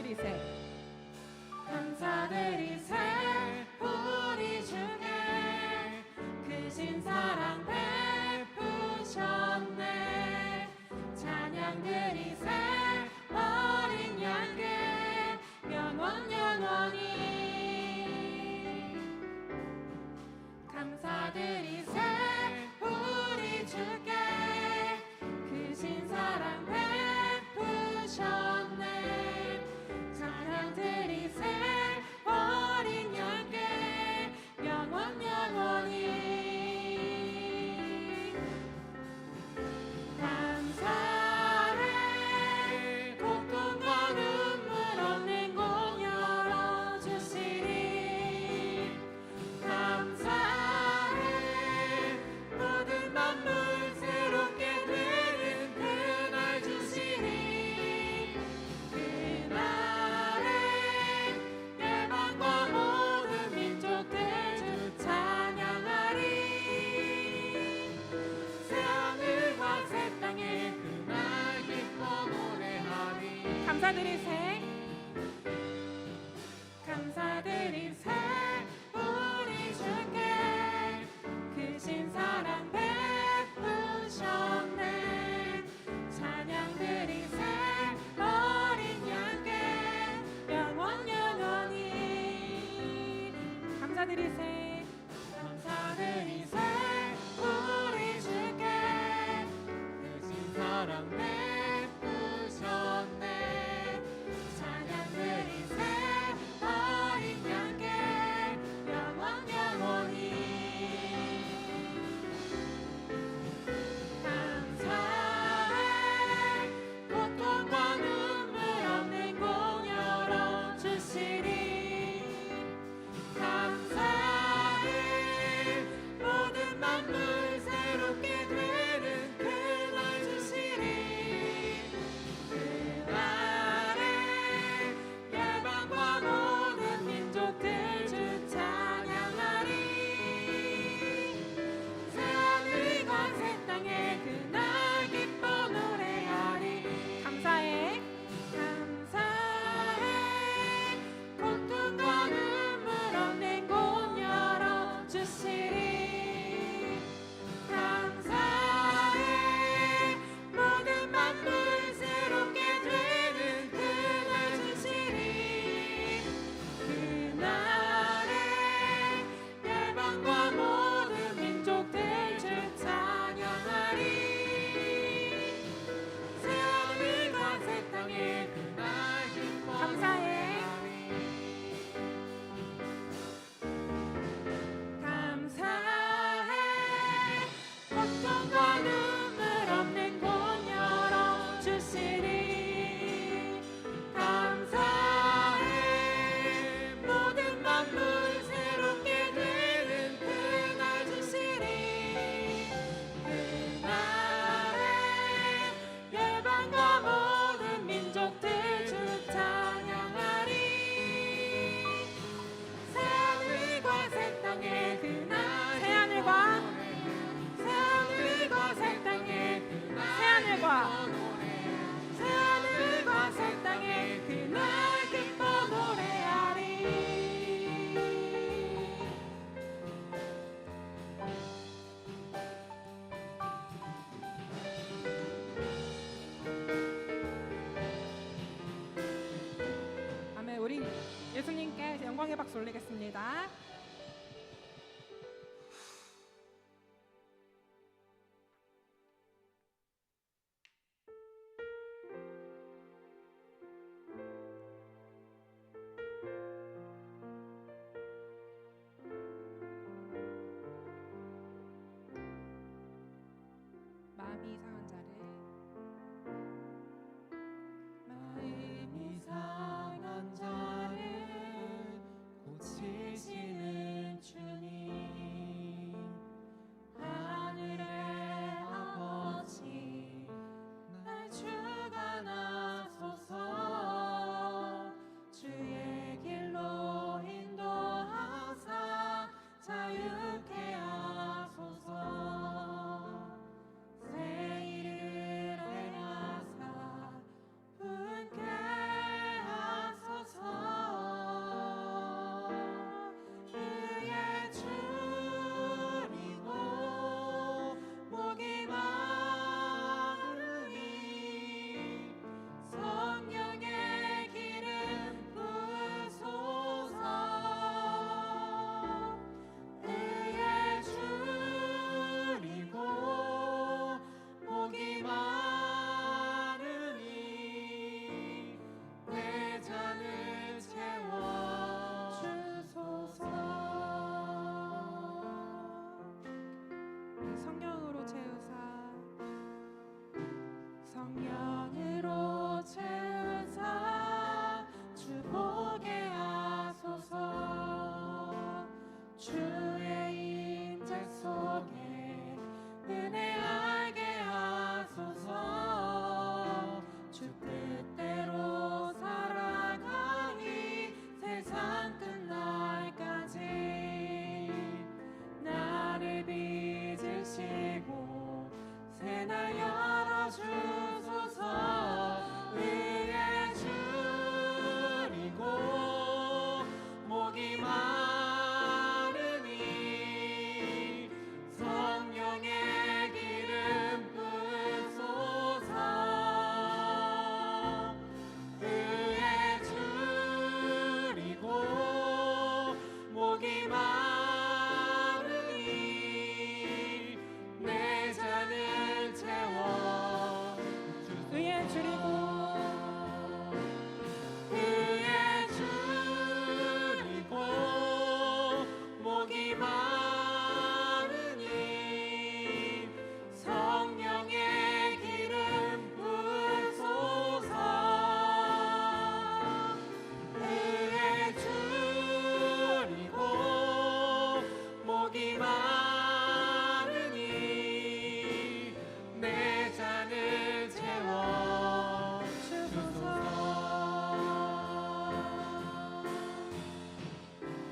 감사드리세. 감사드리세. 우리 주께 크신 사랑 베푸셨네. 찬양드리세. 어린 양께 영원 영원히. 감사드리세. 우리 주께 크신 사랑 베푸셨네. 찬양드리세. 어린 양께 영원 영원히. 감사해. 고통과 눈물 없는 곳 열어주시리. 감사해. 모든 만물 새롭게 되는 그날 주시리. 그날에 열방과 모든 민족들 주 찬양하리. 새하늘과 새 땅에 그날 기뻐 노래하리. 감사드리세. 감사드리세. 우리 주께 크신 사랑 베푸셨네. 찬양드리세. 어린 양께 영원 영원히. 감사드리세. 감사드리세. 우리 주께 크신 사랑 베푸셨네. 찬양드리세. 어린 양께 영원 영원히. 감사해. 고통과 눈물 없는 곳 열어주시리. 감사해. 모든 만물 새롭게 되는 그날 주시리. 그날에 열방과 모든 민족들 주 찬양하리. 새하늘과 새 땅에 그날 기뻐 노래하리. 감사해. 감사해. 고통과 눈물 없는 곳 열어주시리. 감사해. 모든 만물 새롭게 되는 그날 주시리. 그날에 열방과 모든 민족들 주 찬양하리. 새하늘과 새 땅에 그날 기뻐 감사해. 감사해. 고통과 눈물 없는 곳 열어주시리. 감사해. 모든 만물 새롭게 되는 그날 주시리. 그날에 열방과 모든 민족들 주 찬양하리. 새하늘과 새 땅에 그날 새하늘과 새하늘과 새 땅에 그날 새하늘과 새하늘과 새 땅에 그날 기뻐 노래하리. 아멘. 우리 예수님께 영광의 박수 올리겠습니다. 마음이 상한 자를 마음이 상한 자를 고치시는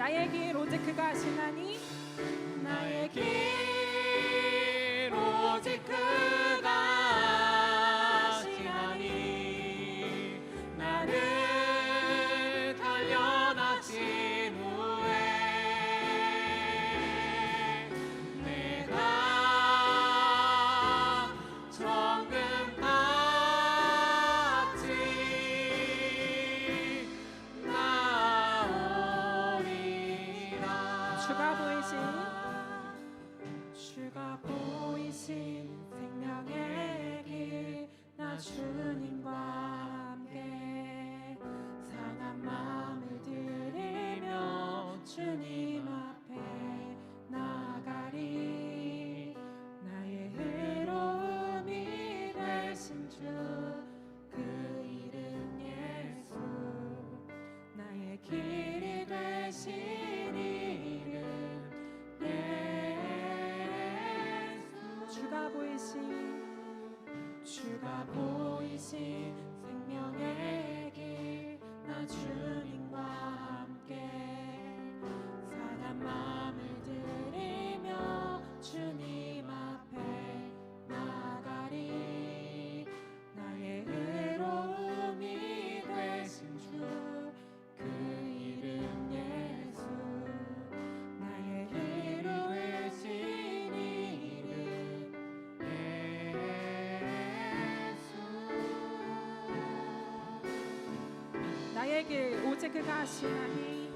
나의 길 오직 그가 하시나니 나의 길 오직 그가 하시나니 나를 단련하신 후에 내가 정금같이 나오리라. 주가 보이신 생명의 길 나 주님과 함께 상한 마음을 들이며 주님 앞에 나가리. 나의 의로움이 되신 주 그 이름 예수 나의 길이 되신 이름 주가 보이신 생명의 길 나 주님과 함께 상한 마음을 들이며 주님 앞에 나가리. 나의 의로움이 되신 주 그 이름 예수 나의 의로 되신 이름 나의 길 오직 그가 하시나니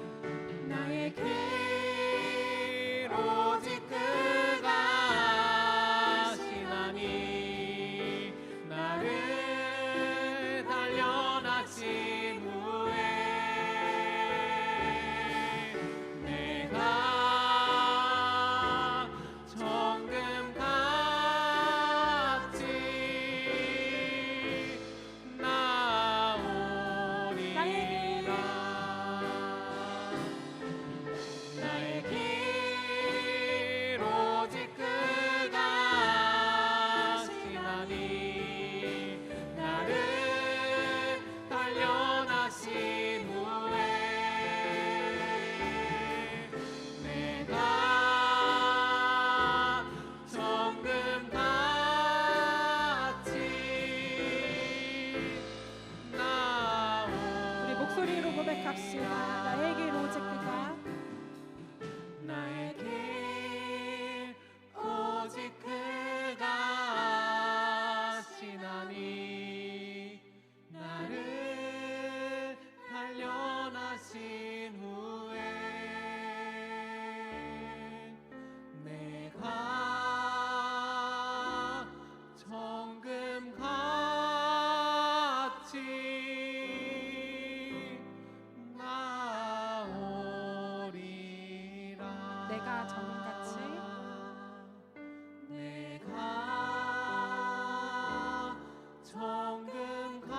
나의 길 오직 그가 하시나니 나를 단련하신 후에 내가 정금같이 나오리라. 나의 길 오직 그가 하시나니 나를 단련하신 후에 내가 정금같이 나오리라. 우리 목소리로 고백합시다. 나의 길 오직 그가 나의 길 오직 그가 하시나니 나를 단련하신 후에 내가 정금같이 나오리라. 내가 정금같이 내가 정금같이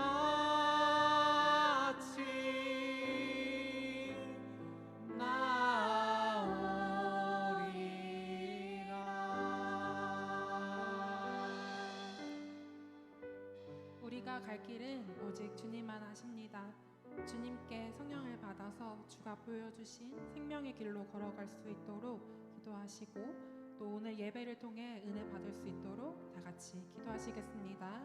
나오리라. 우리가 갈 길은 오직 주님만 하십니다. 주님께 성령을 받아서 주가 보여주신 생명의 길로 걸어갈 수 있도록 기도하시고 또 오늘 예배를 통해 은혜 받을 수 있도록 다 같이 기도하시겠습니다.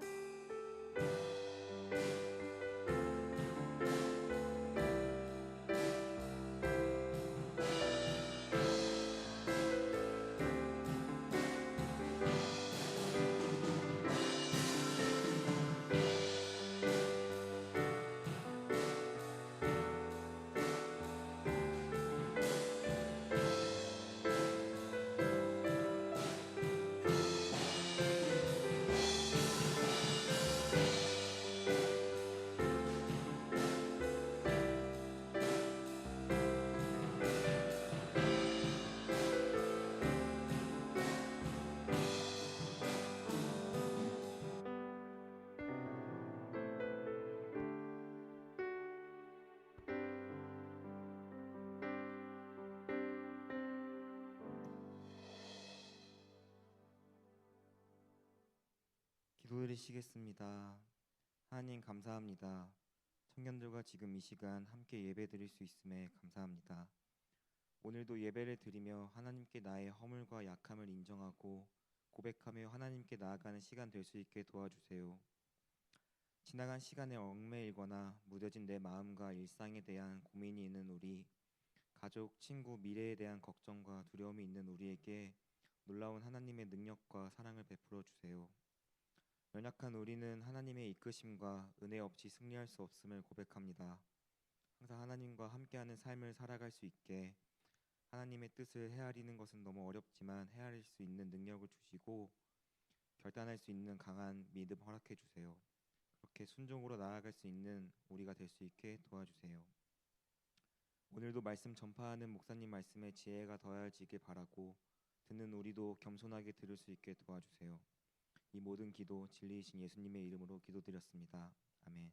기도드리시겠습니다. 하나님 감사합니다. 청년들과 지금 이 시간 함께 예배드릴 수 있음에 감사합니다. 오늘도 예배를 드리며 하나님께 나의 허물과 약함을 인정하고 고백하며 하나님께 나아가는 시간 될 수 있게 도와주세요. 지나간 시간에 얽매이거나 무뎌진 내 마음과 일상에 대한 고민이 있는 우리, 가족, 친구, 미래에 대한 걱정과 두려움이 있는 우리에게 놀라운 하나님의 능력과 사랑을 베풀어 주세요. 연약한 우리는 하나님의 이끄심과 은혜 없이 승리할 수 없음을 고백합니다. 항상 하나님과 함께하는 삶을 살아갈 수 있게 하나님의 뜻을 헤아리는 것은 너무 어렵지만 헤아릴 수 있는 능력을 주시고 결단할 수 있는 강한 믿음 허락해 주세요. 그렇게 순종으로 나아갈 수 있는 우리가 될 수 있게 도와주세요. 오늘도 말씀 전파하는 목사님 말씀에 지혜가 더해지길 바라고 듣는 우리도 겸손하게 들을 수 있게 도와주세요. 이 모든 기도 진리이신 예수님의 이름으로 기도드렸습니다. 아멘.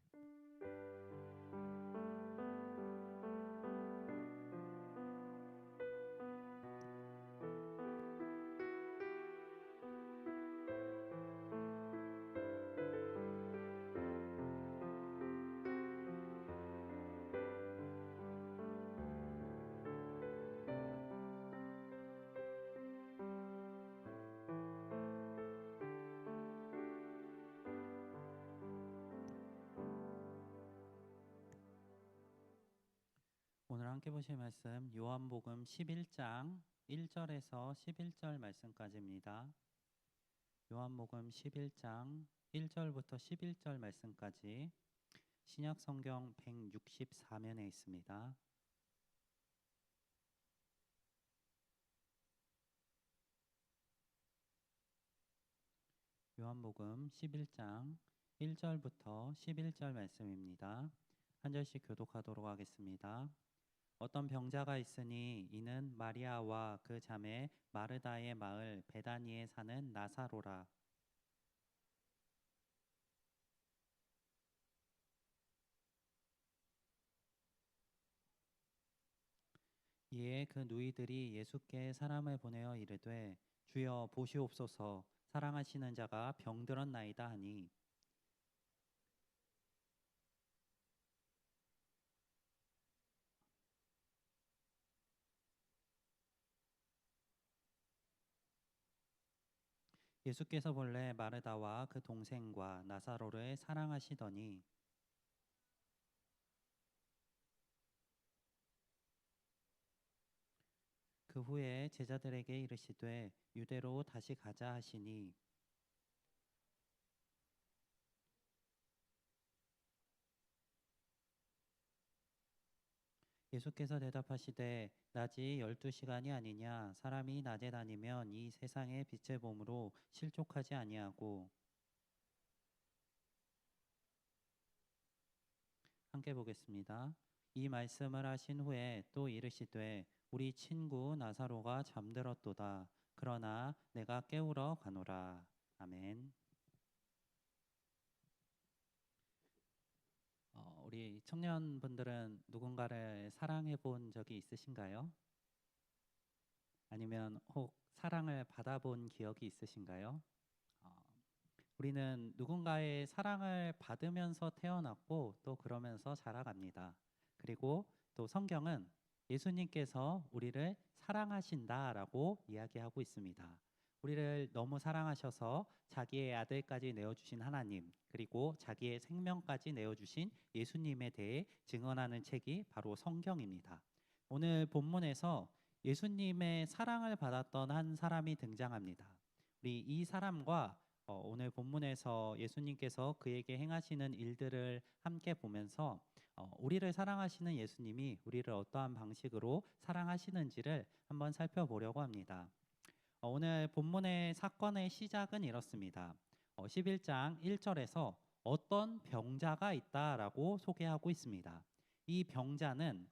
오늘 함께 보실 말씀 요한복음 11장 1절에서 11절 말씀까지입니다. 요한복음 11장 1절부터 11절 말씀까지 신약 성경 164면에 있습니다. 요한복음 11장 1절부터 11절 말씀입니다. 한 절씩 교독하도록 하겠습니다. 어떤 병자가 있으니 이는 마리아와 그 자매 마르다의 마을 베다니에 사는 나사로라. 이에 그 누이들이 예수께 사람을 보내어 이르되 주여 보시옵소서 사랑하시는 자가 병들었나이다 하니 예수께서 본래 마르다와 그 동생과 나사로를 사랑하시더니 그 후에 제자들에게 이르시되 유대로 다시 가자 하시니 예수께서 대답하시되 낮이 12시간이 아니냐 사람이 낮에 다니면 이 세상의 빛을 보므로 실족하지 아니하고 함께 보겠습니다. 이 말씀을 하신 후에 또 이르시되 우리 친구 나사로가 잠들었도다. 그러나 내가 깨우러 가노라. 아멘. 우리 청년분들은 누군가를 사랑해 본 적이 있으신가요? 아니면 혹 사랑을 받아본 기억이 있으신가요? 우리는 누군가의 사랑을 받으면서 태어났고 또 그러면서 자라갑니다. 그리고 또 성경은 예수님께서 우리를 사랑하신다라고 이야기하고 있습니다. 우리를 너무 사랑하셔서 자기의 아들까지 내어주신 하나님, 그리고 자기의 생명까지 내어주신 예수님에 대해 증언하는 책이 바로 성경입니다. 오늘 본문에서 예수님의 사랑을 받았던 한 사람이 등장합니다. 우리 이 사람과 오늘 본문에서 예수님께서 그에게 행하시는 일들을 함께 보면서 우리를 사랑하시는 예수님이 우리를 어떠한 방식으로 사랑하시는지를 한번 살펴보려고 합니다. 오늘 본문의 사건의 시작은 이렇습니다. 11장 1절에서 어떤 병자가 있다라고 소개하고 있습니다. 이 병자는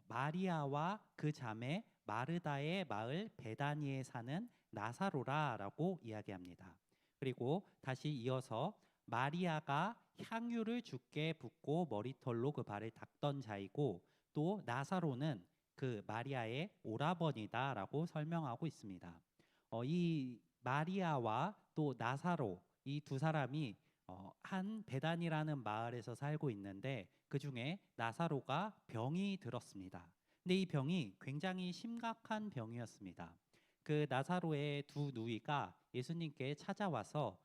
마리아와 그 자매 마르다의 마을 베다니에 사는 나사로라라고 이야기합니다. 그리고 다시 이어서 마리아가 향유를 주께 붓고 머리털로 그 발을 닦던 자이고 또 나사로는 그 마리아의 오라버니다라고 설명하고 있습니다. 이 마리아와 또 나사로 이 두 사람이 한 베단이라는 마을에서 살고 있는데 그 중에 나사로가 병이 들었습니다. 근데 이 병이 굉장히 심각한 병이었습니다. 그 나사로의 두 누이가 예수님께 찾아와서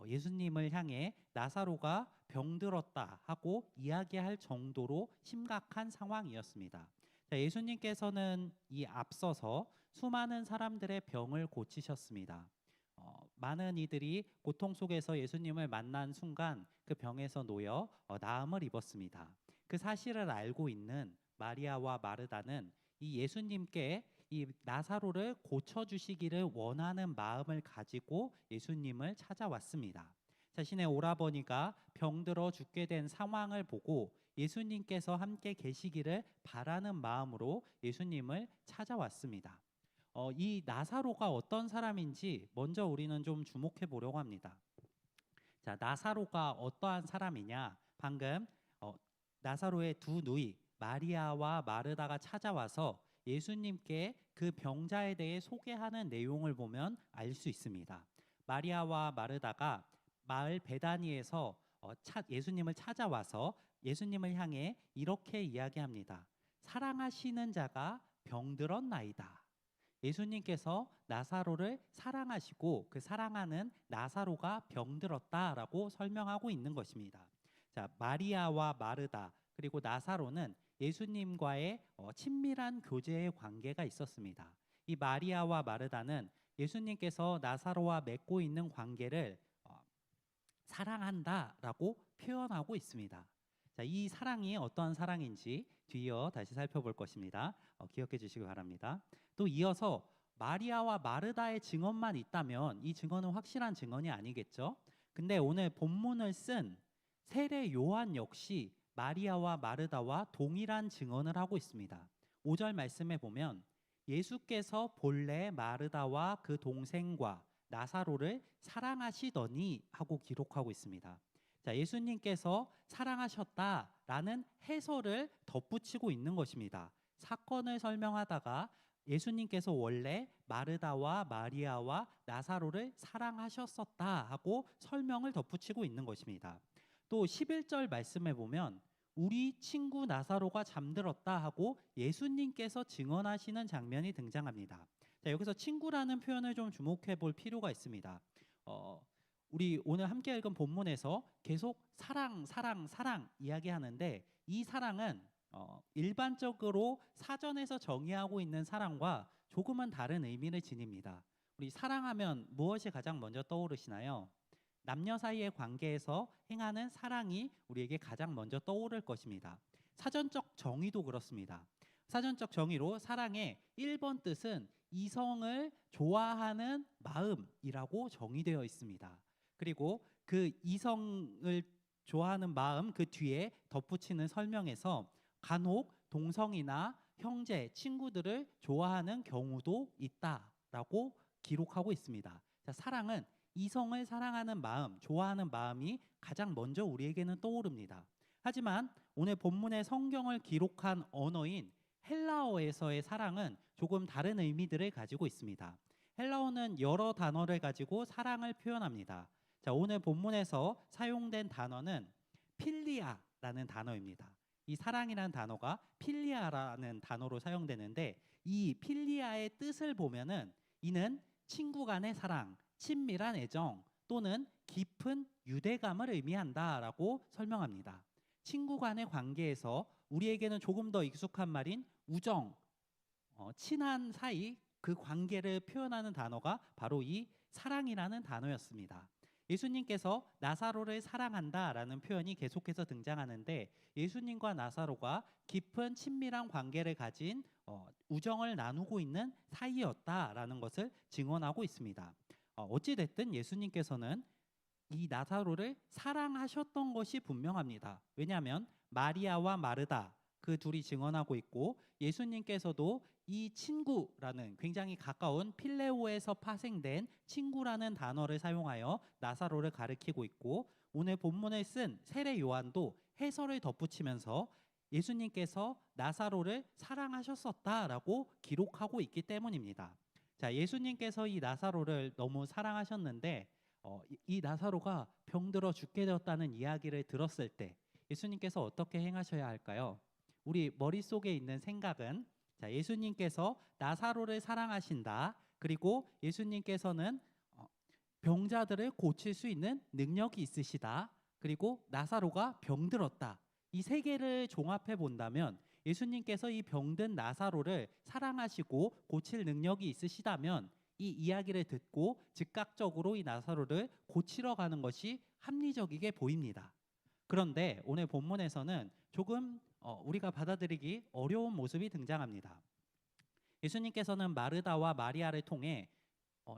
예수님을 향해 나사로가 병들었다 하고 이야기할 정도로 심각한 상황이었습니다. 자, 예수님께서는 이 앞서서 수많은 사람들의 병을 고치셨습니다. 많은 이들이 고통 속에서 예수님을 만난 순간 그 병에서 놓여 나음을 입었습니다. 그 사실을 알고 있는 마리아와 마르다는 이 예수님께 이 나사로를 고쳐주시기를 원하는 마음을 가지고 예수님을 찾아왔습니다. 자신의 오라버니가 병들어 죽게 된 상황을 보고 예수님께서 함께 계시기를 바라는 마음으로 예수님을 찾아왔습니다. 이 나사로가 어떤 사람인지 먼저 우리는 좀 주목해 보려고 합니다. 자, 나사로가 어떠한 사람이냐? 방금 나사로의 두 누이 마리아와 마르다가 찾아와서 예수님께 그 병자에 대해 소개하는 내용을 보면 알 수 있습니다. 마리아와 마르다가 마을 베다니에서 예수님을 찾아와서 예수님을 향해 이렇게 이야기합니다. 사랑하시는 자가 병들었나이다. 예수님께서 나사로를 사랑하시고 그 사랑하는 나사로가 병들었다라고 설명하고 있는 것입니다. 자, 마리아와 마르다 그리고 나사로는 예수님과의 친밀한 교제의 관계가 있었습니다. 이 마리아와 마르다는 예수님께서 나사로와 맺고 있는 관계를 사랑한다라고 표현하고 있습니다. 자, 이 사랑이 어떠한 사랑인지 뒤이어 다시 살펴볼 것입니다. 기억해 주시기 바랍니다. 또 이어서 마리아와 마르다의 증언만 있다면 이 증언은 확실한 증언이 아니겠죠? 근데 오늘 본문을 쓴 세례 요한 역시 마리아와 마르다와 동일한 증언을 하고 있습니다. 5절 말씀에 보면 예수께서 본래 마르다와 그 동생과 나사로를 사랑하시더니 하고 기록하고 있습니다. 자, 예수님께서 사랑하셨다라는 해설을 덧붙이고 있는 것입니다. 사건을 설명하다가 예수님께서 원래 마르다와 마리아와 나사로를 사랑하셨었다 하고 설명을 덧붙이고 있는 것입니다. 또 11절 말씀에 보면 우리 친구 나사로가 잠들었다 하고 예수님께서 증언하시는 장면이 등장합니다. 자, 여기서 친구라는 표현을 좀 주목해 볼 필요가 있습니다. 우리 오늘 함께 읽은 본문에서 계속 사랑, 사랑, 사랑 이야기하는데 이 사랑은 일반적으로 사전에서 정의하고 있는 사랑과 조금은 다른 의미를 지닙니다. 우리 사랑하면 무엇이 가장 먼저 떠오르시나요? 남녀 사이의 관계에서 행하는 사랑이 우리에게 가장 먼저 떠오를 것입니다. 사전적 정의도 그렇습니다. 사전적 정의로 사랑의 1번 뜻은 이성을 좋아하는 마음이라고 정의되어 있습니다. 그리고 그 이성을 좋아하는 마음 그 뒤에 덧붙이는 설명에서 간혹 동성이나 형제, 친구들을 좋아하는 경우도 있다라고 기록하고 있습니다. 자, 사랑은 이성을 사랑하는 마음, 좋아하는 마음이 가장 먼저 우리에게는 떠오릅니다. 하지만 오늘 본문의 성경을 기록한 언어인 헬라어에서의 사랑은 조금 다른 의미들을 가지고 있습니다. 헬라어는 여러 단어를 가지고 사랑을 표현합니다. 자, 오늘 본문에서 사용된 단어는 필리아라는 단어입니다. 이 사랑이라는 단어가 필리아라는 단어로 사용되는데 이 필리아의 뜻을 보면은 이는 친구 간의 사랑, 친밀한 애정 또는 깊은 유대감을 의미한다라고 설명합니다. 친구 간의 관계에서 우리에게는 조금 더 익숙한 말인 우정, 친한 사이 그 관계를 표현하는 단어가 바로 이 사랑이라는 단어였습니다. 예수님께서 나사로를 사랑한다라는 표현이 계속해서 등장하는데 예수님과 나사로가 깊은 친밀한 관계를 가진 우정을 나누고 있는 사이였다라는 것을 증언하고 있습니다. 어찌됐든 예수님께서는 이 나사로를 사랑하셨던 것이 분명합니다. 왜냐하면 마리아와 마르다 그 둘이 증언하고 있고 예수님께서도 이 친구라는 굉장히 가까운 필레오에서 파생된 친구라는 단어를 사용하여 나사로를 가리키고 있고 오늘 본문을 쓴 세례 요한도 해설을 덧붙이면서 예수님께서 나사로를 사랑하셨었다라고 기록하고 있기 때문입니다. 자, 예수님께서 이 나사로를 너무 사랑하셨는데 이 나사로가 병들어 죽게 되었다는 이야기를 들었을 때 예수님께서 어떻게 행하셔야 할까요? 우리 머릿속에 있는 생각은 자, 예수님께서 나사로를 사랑하신다. 그리고 예수님께서는 병자들을 고칠 수 있는 능력이 있으시다. 그리고 나사로가 병들었다. 이 세 개를 종합해 본다면 예수님께서 이 병든 나사로를 사랑하시고 고칠 능력이 있으시다면 이 이야기를 듣고 즉각적으로 이 나사로를 고치러 가는 것이 합리적이게 보입니다. 그런데 오늘 본문에서는 조금 우리가 받아들이기 어려운 모습이 등장합니다. 예수님께서는 마르다와 마리아를 통해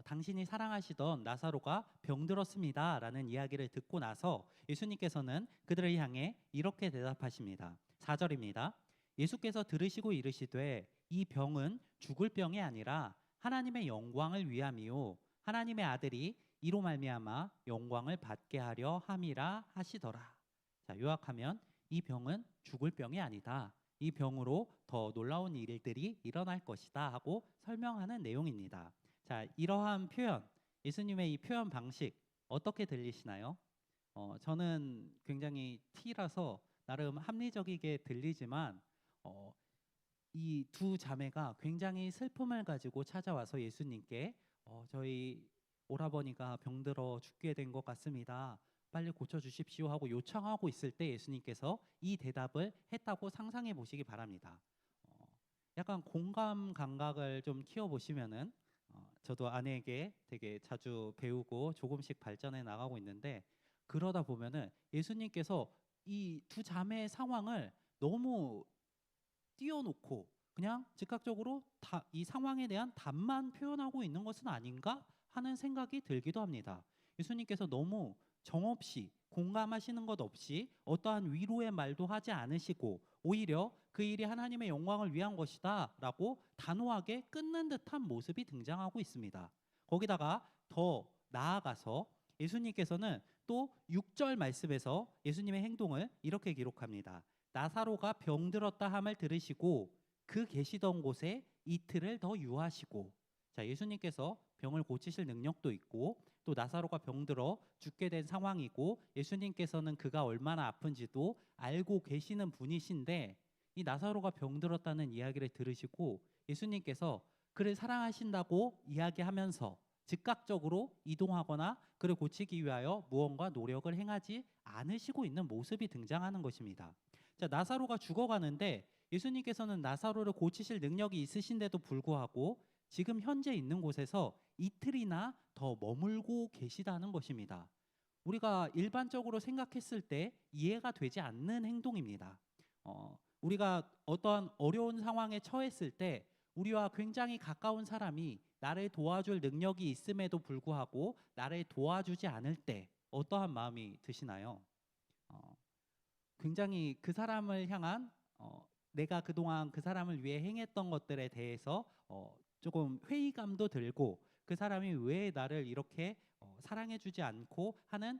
당신이 사랑하시던 나사로가 병들었습니다 라는 이야기를 듣고 나서 예수님께서는 그들을 향해 이렇게 대답하십니다. 4절입니다. 예수께서 들으시고 이르시되 이 병은 죽을 병이 아니라 하나님의 영광을 위함이요 하나님의 아들이 이로 말미암아 영광을 받게 하려 함이라 하시더라. 자, 요약하면 이 병은 죽을 병이 아니다. 이 병으로 더 놀라운 일들이 일어날 것이다 하고 설명하는 내용입니다. 자, 이러한 표현, 예수님의 이 표현 방식 어떻게 들리시나요? 저는 굉장히 T라서 나름 합리적이게 들리지만 이 두 자매가 굉장히 슬픔을 가지고 찾아와서 예수님께 저희 오라버니가 병들어 죽게 된 것 같습니다. 빨리 고쳐주십시오 하고 요청하고 있을 때 예수님께서 이 대답을 했다고 상상해 보시기 바랍니다. 약간 공감 감각을 좀 키워보시면은 저도 아내에게 되게 자주 배우고 조금씩 발전해 나가고 있는데 그러다 보면은 예수님께서 이 두 자매의 상황을 너무 띄워놓고 그냥 즉각적으로 이 상황에 대한 답만 표현하고 있는 것은 아닌가 하는 생각이 들기도 합니다. 예수님께서 너무 정없이 공감하시는 것 없이 어떠한 위로의 말도 하지 않으시고 오히려 그 일이 하나님의 영광을 위한 것이다 라고 단호하게 끊는 듯한 모습이 등장하고 있습니다. 거기다가 더 나아가서 예수님께서는 또 6절 말씀에서 예수님의 행동을 이렇게 기록합니다. 나사로가 병들었다 함을 들으시고 그 계시던 곳에 이틀을 더 유하시고. 자, 예수님께서 병을 고치실 능력도 있고 또 나사로가 병들어 죽게 된 상황이고 예수님께서는 그가 얼마나 아픈지도 알고 계시는 분이신데 이 나사로가 병들었다는 이야기를 들으시고 예수님께서 그를 사랑하신다고 이야기하면서 즉각적으로 이동하거나 그를 고치기 위하여 무언가 노력을 행하지 않으시고 있는 모습이 등장하는 것입니다. 자, 나사로가 죽어가는데 예수님께서는 나사로를 고치실 능력이 있으신데도 불구하고 지금 현재 있는 곳에서 이틀이나 더 머물고 계시다는 것입니다. 우리가 일반적으로 생각했을 때 이해가 되지 않는 행동입니다. 우리가 어떠한 어려운 상황에 처했을 때 우리와 굉장히 가까운 사람이 나를 도와줄 능력이 있음에도 불구하고 나를 도와주지 않을 때 어떠한 마음이 드시나요? 굉장히 그 사람을 향한 내가 그동안 그 사람을 위해 행했던 것들에 대해서 조금 회의감도 들고 그 사람이 왜 나를 이렇게 사랑해주지 않고 하는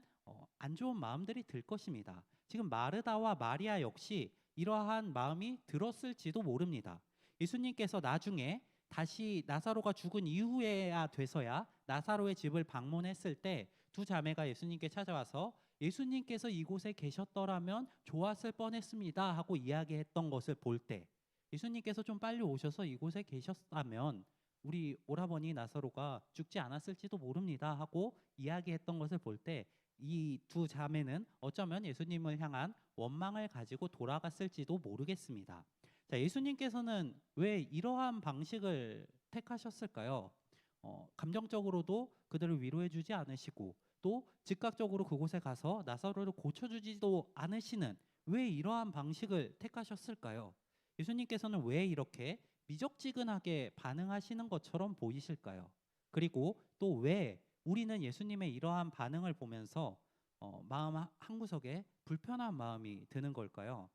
안 좋은 마음들이 들 것입니다. 지금 마르다와 마리아 역시 이러한 마음이 들었을지도 모릅니다. 예수님께서 나중에 다시 나사로가 죽은 이후에야 돼서야 나사로의 집을 방문했을 때 두 자매가 예수님께 찾아와서 예수님께서 이곳에 계셨더라면 좋았을 뻔했습니다 하고 이야기했던 것을 볼 때 예수님께서 좀 빨리 오셔서 이곳에 계셨다면 우리 오라버니 나사로가 죽지 않았을지도 모릅니다 하고 이야기했던 것을 볼 때 이 두 자매는 어쩌면 예수님을 향한 원망을 가지고 돌아갔을지도 모르겠습니다. 자, 예수님께서는 왜 이러한 방식을 택하셨을까요? 감정적으로도 그들을 위로해주지 않으시고 또 즉각적으로 그곳에 가서 나사로를 고쳐주지도 않으시는 왜 이러한 방식을 택하셨을까요? 예수님께서는 왜 이렇게 미적지근하게 반응하시는 것처럼 보이실까요? 그리고 또 왜 우리는 예수님의 이러한 반응을 보면서 마음 한구석에 불편한 마음이 드는 걸까요?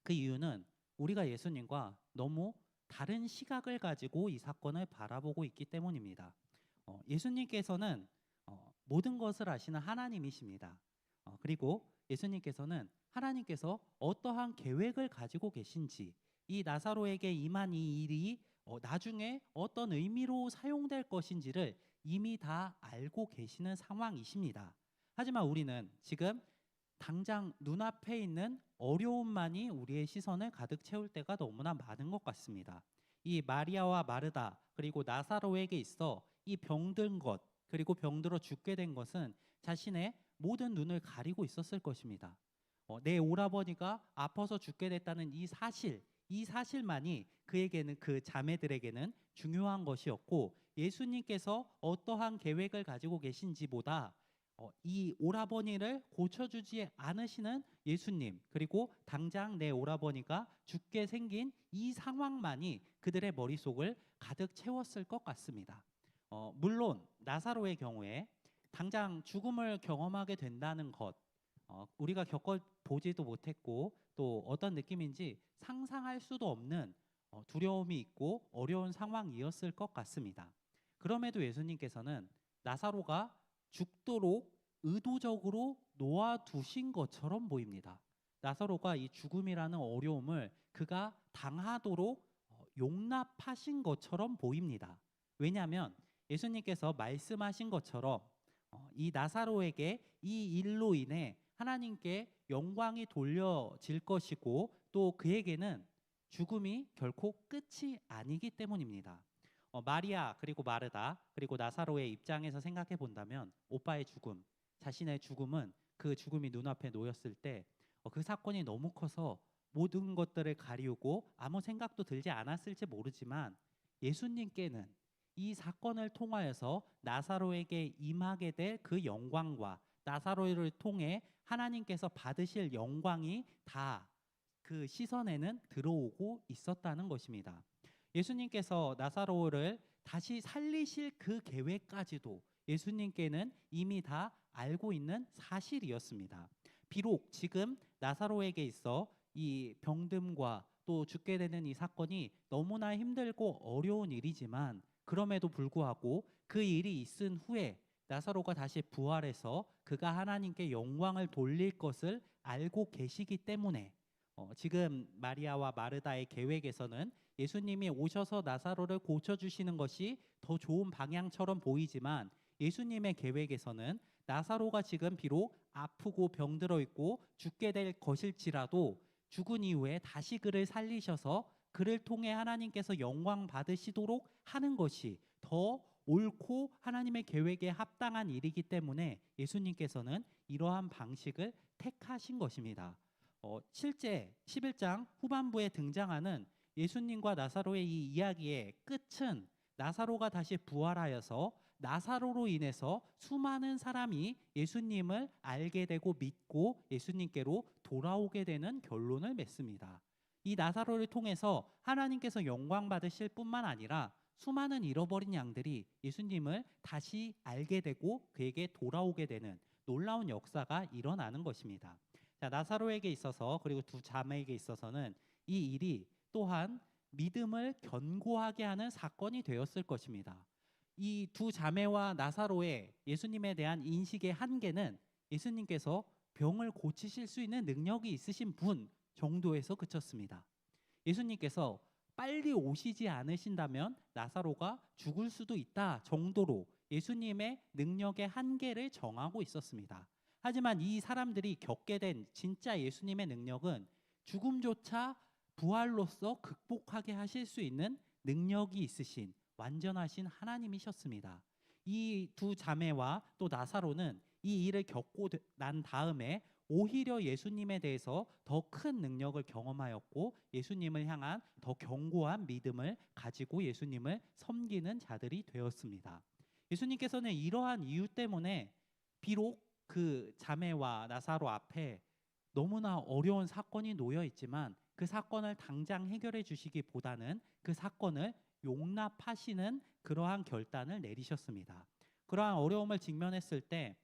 그 이유는 우리가 예수님과 너무 다른 시각을 가지고 이 사건을 바라보고 있기 때문입니다. 예수님께서는 모든 것을 아시는 하나님이십니다. 그리고 예수님께서는 하나님께서 어떠한 계획을 가지고 계신지 이 나사로에게 임한 이 일이 나중에 어떤 의미로 사용될 것인지를 이미 다 알고 계시는 상황이십니다. 하지만 우리는 지금 당장 눈앞에 있는 어려움만이 우리의 시선을 가득 채울 때가 너무나 많은 것 같습니다. 이 마리아와 마르다 그리고 나사로에게 있어 이 병든 것 그리고 병들어 죽게 된 것은 자신의 모든 눈을 가리고 있었을 것입니다. 내 오라버니가 아파서 죽게 됐다는 이 사실만이 그에게는 그 자매들에게는 중요한 것이었고 예수님께서 어떠한 계획을 가지고 계신지보다 이 오라버니를 고쳐주지 않으시는 예수님 그리고 당장 내 오라버니가 죽게 생긴 이 상황만이 그들의 머릿속을 가득 채웠을 것 같습니다. 물론 나사로의 경우에 당장 죽음을 경험하게 된다는 것 우리가 겪어보지도 못했고 또 어떤 느낌인지 상상할 수도 없는 두려움이 있고 어려운 상황이었을 것 같습니다. 그럼에도 예수님께서는 나사로가 죽도록 의도적으로 놓아두신 것처럼 보입니다. 나사로가 이 죽음이라는 어려움을 그가 당하도록 용납하신 것처럼 보입니다. 왜냐하면 예수님께서 말씀하신 것처럼 이 나사로에게 이 일로 인해 하나님께 영광이 돌려질 것이고 또 그에게는 죽음이 결코 끝이 아니기 때문입니다. 마리아 그리고 마르다 그리고 나사로의 입장에서 생각해 본다면 오빠의 죽음, 자신의 죽음은 그 죽음이 눈앞에 놓였을 때 그 사건이 너무 커서 모든 것들을 가리우고 아무 생각도 들지 않았을지 모르지만 예수님께는 이 사건을 통하여서 나사로에게 임하게 될 그 영광과 나사로를 통해 하나님께서 받으실 영광이 다 그 시선에는 들어오고 있었다는 것입니다. 예수님께서 나사로를 다시 살리실 그 계획까지도 예수님께는 이미 다 알고 있는 사실이었습니다. 비록 지금 나사로에게 있어 이 병듦과 또 죽게 되는 이 사건이 너무나 힘들고 어려운 일이지만 그럼에도 불구하고 그 일이 있은 후에 나사로가 다시 부활해서 그가 하나님께 영광을 돌릴 것을 알고 계시기 때문에 지금 마리아와 마르다의 계획에서는 예수님이 오셔서 나사로를 고쳐주시는 것이 더 좋은 방향처럼 보이지만 예수님의 계획에서는 나사로가 지금 비록 아프고 병들어 있고 죽게 될 것일지라도 죽은 이후에 다시 그를 살리셔서 그를 통해 하나님께서 영광 받으시도록 하는 것이 더 옳고 하나님의 계획에 합당한 일이기 때문에 예수님께서는 이러한 방식을 택하신 것입니다. 실제 11장 후반부에 등장하는 예수님과 나사로의 이 이야기의 끝은 나사로가 다시 부활하여서 나사로로 인해서 수많은 사람이 예수님을 알게 되고 믿고 예수님께로 돌아오게 되는 결론을 맺습니다. 이 나사로를 통해서 하나님께서 영광 받으실 뿐만 아니라 수많은 잃어버린 양들이 예수님을 다시 알게 되고 그에게 돌아오게 되는 놀라운 역사가 일어나는 것입니다. 자, 나사로에게 있어서 그리고 두 자매에게 있어서는 이 일이 또한 믿음을 견고하게 하는 사건이 되었을 것입니다. 이 두 자매와 나사로의 예수님에 대한 인식의 한계는 예수님께서 병을 고치실 수 있는 능력이 있으신 분 정도에서 그쳤습니다. 예수님께서 빨리 오시지 않으신다면 나사로가 죽을 수도 있다 정도로 예수님의 능력의 한계를 정하고 있었습니다. 하지만 이 사람들이 겪게 된 진짜 예수님의 능력은 죽음조차 부활로서 극복하게 하실 수 있는 능력이 있으신 완전하신 하나님이셨습니다. 이 두 자매와 또 나사로는 이 일을 겪고 난 다음에 오히려 예수님에 대해서 더 큰 능력을 경험하였고 예수님을 향한 더 견고한 믿음을 가지고 예수님을 섬기는 자들이 되었습니다. 예수님께서는 이러한 이유 때문에 비록 그 자매와 나사로 앞에 너무나 어려운 사건이 놓여 있지만 그 사건을 당장 해결해 주시기보다는 그 사건을 용납하시는 그러한 결단을 내리셨습니다. 그러한 어려움을 직면했을 때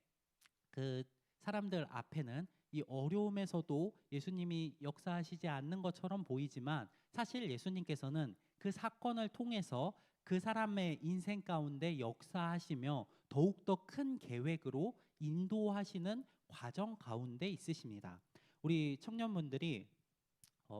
그 사람들 앞에는 이 어려움에서도 예수님이 역사하시지 않는 것처럼 보이지만 사실 예수님께서는 그 사건을 통해서 그 사람의 인생 가운데 역사하시며 더욱더 큰 계획으로 인도하시는 과정 가운데 있으십니다. 우리 청년분들이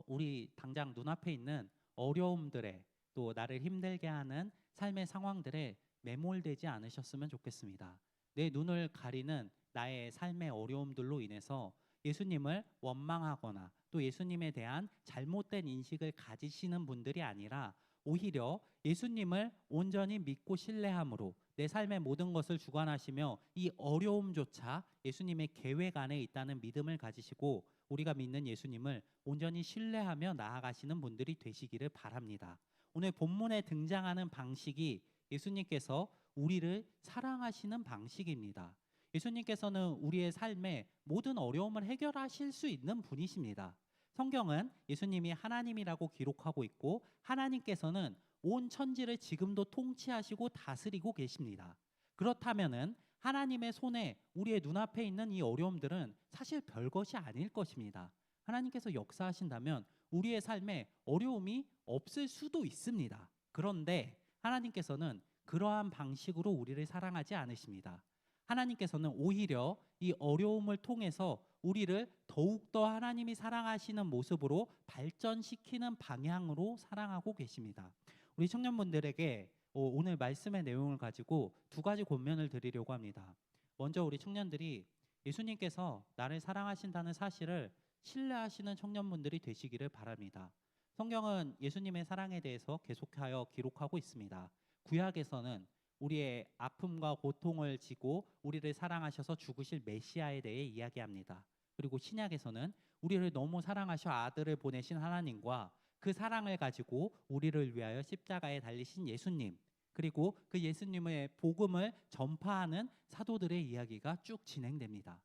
우리 당장 눈앞에 있는 어려움들에 또 나를 힘들게 하는 삶의 상황들에 매몰되지 않으셨으면 좋겠습니다. 내 눈을 가리는 나의 삶의 어려움들로 인해서 예수님을 원망하거나 또 예수님에 대한 잘못된 인식을 가지시는 분들이 아니라 오히려 예수님을 온전히 믿고 신뢰함으로 내 삶의 모든 것을 주관하시며 이 어려움조차 예수님의 계획 안에 있다는 믿음을 가지시고 우리가 믿는 예수님을 온전히 신뢰하며 나아가시는 분들이 되시기를 바랍니다. 오늘 본문에 등장하는 방식이 예수님께서 우리를 사랑하시는 방식입니다. 예수님께서는 우리의 삶의 모든 어려움을 해결하실 수 있는 분이십니다. 성경은 예수님이 하나님이라고 기록하고 있고 하나님께서는 온 천지를 지금도 통치하시고 다스리고 계십니다. 그렇다면은 하나님의 손에 우리의 눈앞에 있는 이 어려움들은 사실 별것이 아닐 것입니다. 하나님께서 역사하신다면 우리의 삶에 어려움이 없을 수도 있습니다. 그런데 하나님께서는 그러한 방식으로 우리를 사랑하지 않으십니다. 하나님께서는 오히려 이 어려움을 통해서 우리를 더욱더 하나님이 사랑하시는 모습으로 발전시키는 방향으로 사랑하고 계십니다. 우리 청년분들에게 오늘 말씀의 내용을 가지고 두 가지 권면을 드리려고 합니다. 먼저 우리 청년들이 예수님께서 나를 사랑하신다는 사실을 신뢰하시는 청년분들이 되시기를 바랍니다. 성경은 예수님의 사랑에 대해서 계속하여 기록하고 있습니다. 구약에서는 우리의 아픔과 고통을 지고 우리를 사랑하셔서 죽으실 메시아에 대해 이야기합니다. 그리고 신약에서는 우리를 너무 사랑하셔 아들을 보내신 하나님과 그 사랑을 가지고 우리를 위하여 십자가에 달리신 예수님, 그리고 그 예수님의 복음을 전파하는 사도들의 이야기가 쭉 진행됩니다.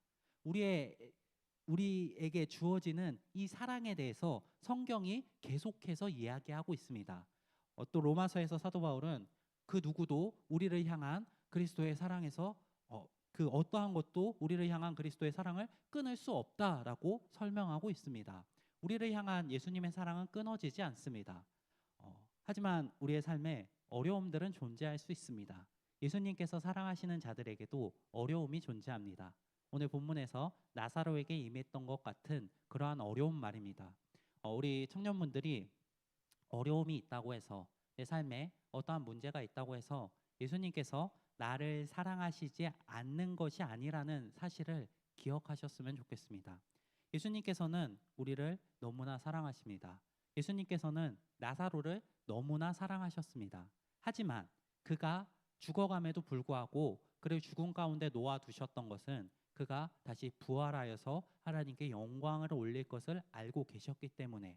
우리에게 주어지는 이 사랑에 대해서 성경이 계속해서 이야기하고 있습니다. 또 로마서에서 사도 바울은 그 누구도 우리를 향한 그리스도의 사랑에서 그 어떠한 것도 우리를 향한 그리스도의 사랑을 끊을 수 없다라고 설명하고 있습니다. 우리를 향한 예수님의 사랑은 끊어지지 않습니다. 하지만 우리의 삶에 어려움들은 존재할 수 있습니다. 예수님께서 사랑하시는 자들에게도 어려움이 존재합니다. 오늘 본문에서 나사로에게 임했던 것 같은 그러한 어려움 말입니다. 우리 청년분들이 어려움이 있다고 해서 내 삶에 어떠한 문제가 있다고 해서 예수님께서 나를 사랑하시지 않는 것이 아니라는 사실을 기억하셨으면 좋겠습니다. 예수님께서는 우리를 너무나 사랑하십니다. 예수님께서는 나사로를 너무나 사랑하셨습니다. 하지만 그가 죽어감에도 불구하고 그를 죽음 가운데 놓아두셨던 것은 그가 다시 부활하여서 하나님께 영광을 올릴 것을 알고 계셨기 때문에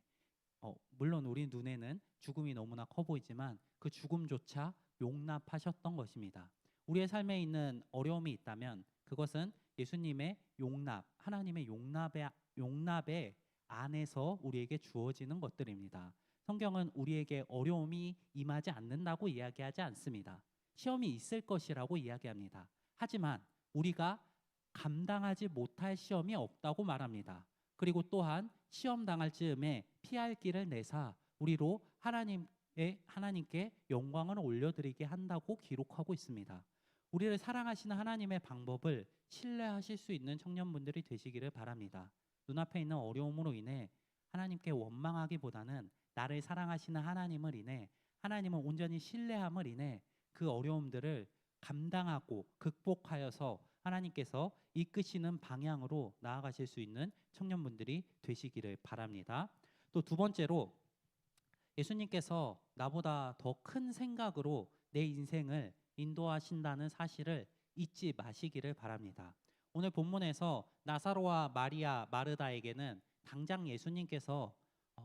물론 우리 눈에는 죽음이 너무나 커 보이지만 그 죽음조차 용납하셨던 것입니다. 우리의 삶에 있는 어려움이 있다면 그것은 예수님의 용납, 하나님의 용납의 안에서 우리에게 주어지는 것들입니다. 성경은 우리에게 어려움이 임하지 않는다고 이야기하지 않습니다. 시험이 있을 것이라고 이야기합니다. 하지만 우리가 감당하지 못할 시험이 없다고 말합니다. 그리고 또한 시험 당할 즈음에 피할 길을 내사 우리로 하나님께 영광을 올려드리게 한다고 기록하고 있습니다. 우리를 사랑하시는 하나님의 방법을 신뢰하실 수 있는 청년분들이 되시기를 바랍니다. 눈앞에 있는 어려움으로 인해 하나님께 원망하기보다는 나를 사랑하시는 하나님을 인해 하나님을 온전히 신뢰함을 인해 그 어려움들을 감당하고 극복하여서 하나님께서 이끄시는 방향으로 나아가실 수 있는 청년분들이 되시기를 바랍니다. 또 두 번째로 예수님께서 나보다 더 큰 생각으로 내 인생을 인도하신다는 사실을 잊지 마시기를 바랍니다. 오늘 본문에서 나사로와 마리아, 마르다에게는 당장 예수님께서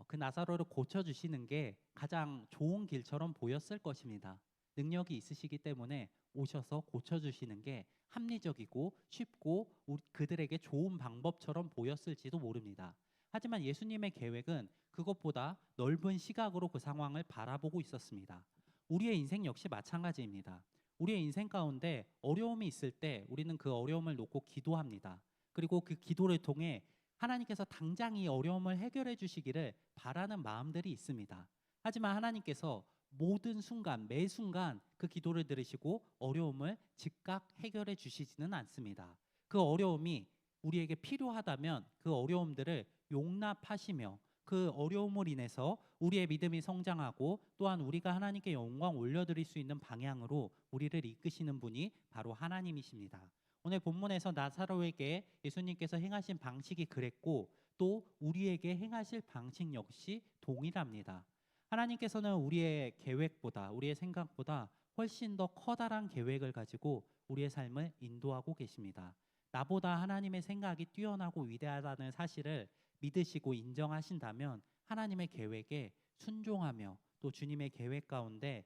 그 나사로를 고쳐주시는 게 가장 좋은 길처럼 보였을 것입니다. 능력이 있으시기 때문에 오셔서 고쳐주시는 게 합리적이고 쉽고 그들에게 좋은 방법처럼 보였을지도 모릅니다. 하지만 예수님의 계획은 그것보다 넓은 시각으로 그 상황을 바라보고 있었습니다. 우리의 인생 역시 마찬가지입니다. 우리의 인생 가운데 어려움이 있을 때 우리는 그 어려움을 놓고 기도합니다. 그리고 그 기도를 통해 하나님께서 당장 이 어려움을 해결해 주시기를 바라는 마음들이 있습니다. 하지만 하나님께서 모든 순간, 매 순간 그 기도를 들으시고 어려움을 즉각 해결해 주시지는 않습니다. 그 어려움이 우리에게 필요하다면 그 어려움들을 용납하시며 그 어려움을 인해서 우리의 믿음이 성장하고 또한 우리가 하나님께 영광 올려드릴 수 있는 방향으로 우리를 이끄시는 분이 바로 하나님이십니다. 오늘 본문에서 나사로에게 예수님께서 행하신 방식이 그랬고 또 우리에게 행하실 방식 역시 동일합니다. 하나님께서는 우리의 계획보다 우리의 생각보다 훨씬 더 커다란 계획을 가지고 우리의 삶을 인도하고 계십니다. 나보다 하나님의 생각이 뛰어나고 위대하다는 사실을 믿으시고 인정하신다면 하나님의 계획에 순종하며 또 주님의 계획 가운데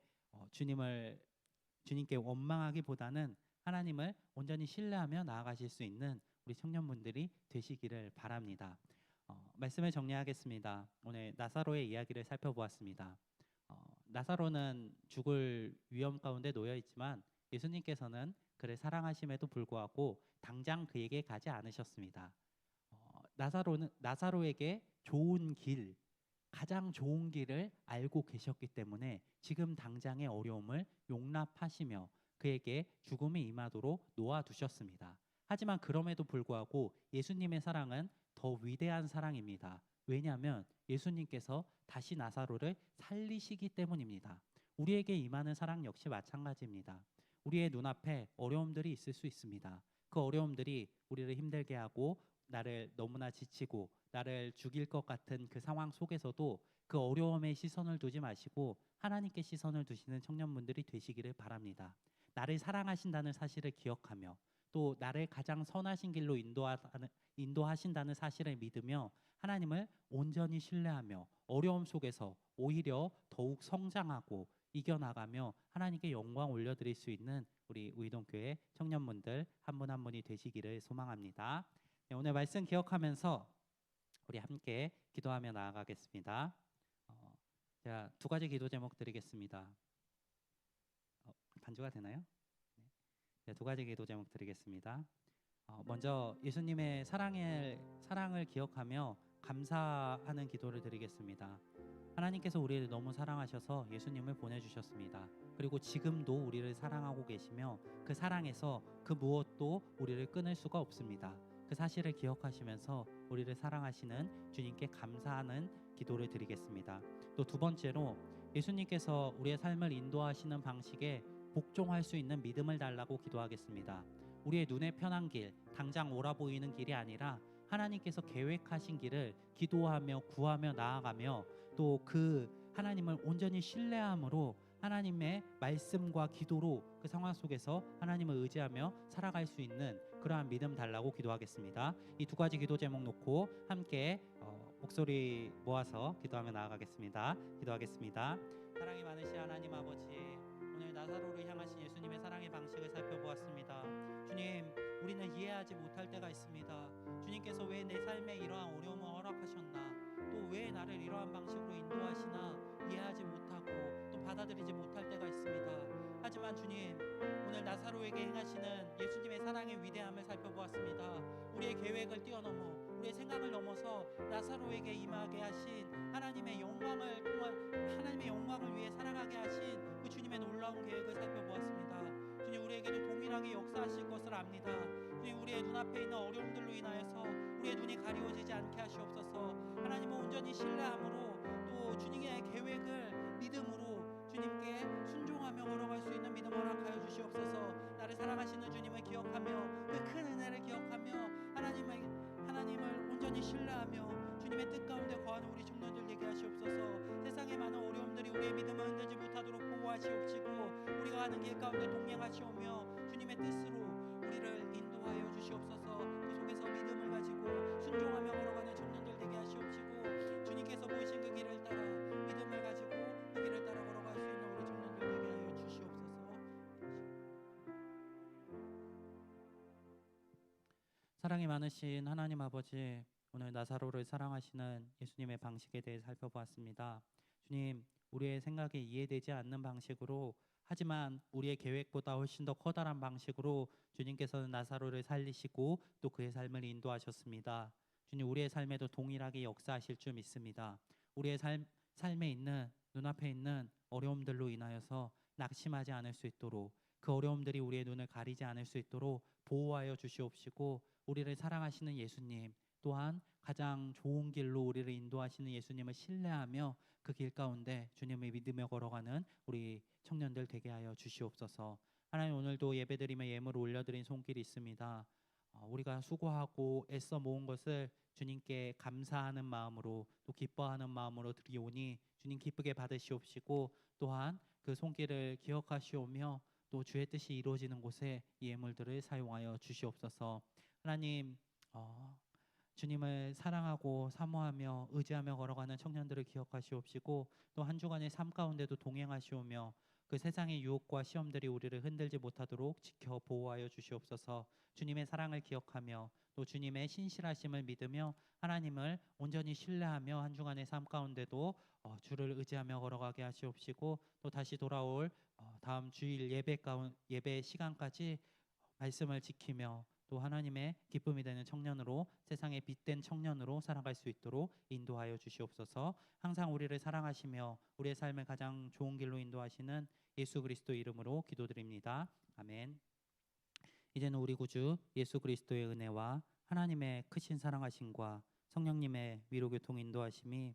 주님께 원망하기보다는 하나님을 온전히 신뢰하며 나아가실 수 있는 우리 청년분들이 되시기를 바랍니다. 말씀을 정리하겠습니다. 오늘 나사로의 이야기를 살펴보았습니다. 나사로는 죽을 위험 가운데 놓여 있지만 예수님께서는 그를 사랑하심에도 불구하고 당장 그에게 가지 않으셨습니다. 나사로에게 가장 좋은 길을 알고 계셨기 때문에 지금 당장의 어려움을 용납하시며 그에게 죽음이 임하도록 놓아두셨습니다. 하지만 그럼에도 불구하고 예수님의 사랑은 더 위대한 사랑입니다. 왜냐하면 예수님께서 다시 나사로를 살리시기 때문입니다. 우리에게 임하는 사랑 역시 마찬가지입니다. 우리의 눈앞에 어려움들이 있을 수 있습니다. 그 어려움들이 우리를 힘들게 하고 나를 너무나 지치고 나를 죽일 것 같은 그 상황 속에서도 그 어려움에 시선을 두지 마시고 하나님께 시선을 두시는 청년분들이 되시기를 바랍니다. 나를 사랑하신다는 사실을 기억하며 또 나를 가장 선하신 길로 인도하신다는 사실을 믿으며 하나님을 온전히 신뢰하며 어려움 속에서 오히려 더욱 성장하고 이겨나가며 하나님께 영광 올려드릴 수 있는 우리 우이동교회 청년분들 한 분 한 분이 되시기를 소망합니다. 네, 오늘 말씀 기억하면서 우리 함께 기도하며 나아가겠습니다. 제가 두 가지 기도 제목 드리겠습니다. 반주가 되나요? 네, 두 가지 기도 제목 드리겠습니다. 먼저 예수님의 사랑을 기억하며 감사하는 기도를 드리겠습니다. 하나님께서 우리를 너무 사랑하셔서 예수님을 보내주셨습니다. 그리고 지금도 우리를 사랑하고 계시며 그 사랑에서 그 무엇도 우리를 끊을 수가 없습니다. 그 사실을 기억하시면서 우리를 사랑하시는 주님께 감사하는 기도를 드리겠습니다. 또 두 번째로 예수님께서 우리의 삶을 인도하시는 방식에 복종할 수 있는 믿음을 달라고 기도하겠습니다. 우리의 눈에 편한 길, 당장 옳아 보이는 길이 아니라 하나님께서 계획하신 길을 기도하며 구하며 나아가며 또 그 하나님을 온전히 신뢰함으로 하나님의 말씀과 기도로 그 상황 속에서 하나님을 의지하며 살아갈 수 있는 그러한 믿음 달라고 기도하겠습니다. 이 두 가지 기도 제목 놓고 함께 목소리 모아서 기도하며 나아가겠습니다. 기도하겠습니다. 사랑이 많으신 하나님 아버지, 오늘 나사로를 향하신 예수님의 사랑의 방식을 살펴보았습니다. 주님, 우리는 이해하지 못할 때가 있습니다. 주님께서 왜 내 삶에 이러한 어려움을 허락하셨나, 또 왜 나를 이러한 방식으로 인도하시나 이해하지 못하고 또 받아들이지 못할 때가 있습니다. 하지만 주님, 오늘 나사로에게 행하시는 예수님의 사랑의 위대함을 살펴보았습니다. 우리의 계획을 뛰어넘어 우리의 생각을 넘어서 나사로에게 임하게 하신 하나님의 영광을 위해 살아가게 하신 그 주님의 놀라운 계획을 살펴보았습니다. 주님, 우리에게도 동일하게 역사하실 것을 압니다. 주님, 우리의 눈앞에 있는 어려움들로 인하여서 우리의 눈이 가리워지지 않게 하시옵소서. 하나님을 온전히 신뢰함으로 또 주님의 계획을 믿음으로 주님께 순종하며 걸어갈 수 있는 믿음 허락하여 주시옵소서. 나를 사랑하시는 주님을 기억하며 그 큰 은혜를 기억하며 하나님을 온전히 신뢰하며 주님의 뜻 가운데 거하는 우리 청년들 되게 하시옵소서. 세상의 많은 어려움들이 우리의 믿음을 흔들지 못하도록 보호하시옵시고 우리가 가는 길 가운데 동행하시오며 주님의 뜻으로 우리를 인도하여 주시옵소서. 그 속에서 믿음을 가지고 순종하며 걸어가는 청년들 되게 하시옵시고 주님께서 보이신 그 길을 따라 믿음을 가지고 그 길을 따라 걸어갈 수 있는 우리 청년들 되게 하여 주시옵소서. 사랑이 많으신 하나님 아버지, 오늘 나사로를 사랑하시는 예수님의 방식에 대해 살펴보았습니다. 주님, 우리의 생각에 이해되지 않는 방식으로, 하지만 우리의 계획보다 훨씬 더 커다란 방식으로 주님께서는 나사로를 살리시고 또 그의 삶을 인도하셨습니다. 주님, 우리의 삶에도 동일하게 역사하실 줄 믿습니다. 우리의 삶에 있는 눈앞에 있는 어려움들로 인하여서 낙심하지 않을 수 있도록, 그 어려움들이 우리의 눈을 가리지 않을 수 있도록 보호하여 주시옵시고 우리를 사랑하시는 예수님, 또한 가장 좋은 길로 우리를 인도하시는 예수님을 신뢰하며 그 길 가운데 주님을 믿으며 걸어가는 우리 청년들 되게 하여 주시옵소서. 하나님, 오늘도 예배드리며 예물을 올려드린 손길이 있습니다. 우리가 수고하고 애써 모은 것을 주님께 감사하는 마음으로 또 기뻐하는 마음으로 드리오니 주님 기쁘게 받으시옵시고, 또한 그 손길을 기억하시오며 또 주의 뜻이 이루어지는 곳에 이 예물들을 사용하여 주시옵소서. 하나님, 주님을 사랑하고 사모하며 의지하며 걸어가는 청년들을 기억하시옵시고, 또 한 주간의 삶 가운데도 동행하시오며 그 세상의 유혹과 시험들이 우리를 흔들지 못하도록 지켜 보호하여 주시옵소서. 주님의 사랑을 기억하며 또 주님의 신실하심을 믿으며 하나님을 온전히 신뢰하며 한 주간의 삶 가운데도 주를 의지하며 걸어가게 하시옵시고, 또 다시 돌아올 다음 주일 예배 시간까지 말씀을 지키며 또 하나님의 기쁨이 되는 청년으로, 세상의 빛된 청년으로 살아갈 수 있도록 인도하여 주시옵소서. 항상 우리를 사랑하시며 우리의 삶을 가장 좋은 길로 인도하시는 예수 그리스도 이름으로 기도드립니다. 아멘. 이제는 우리 구주 예수 그리스도의 은혜와 하나님의 크신 사랑하심과 성령님의 위로교통 인도하심이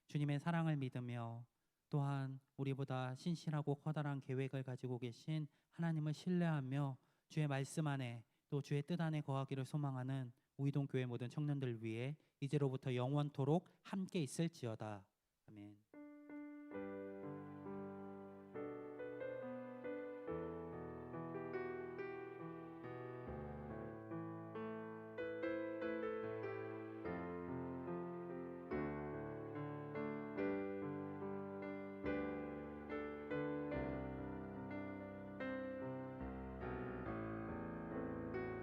주님의 사랑을 믿으며 또한 우리보다 신실하고 커다란 계획을 가지고 계신 하나님을 신뢰하며 주의 말씀 안에 또 주의 뜻 안에 거하기를 소망하는 우이동 교회 모든 청년들 위해 이제로부터 영원토록 함께 있을지어다. 아멘.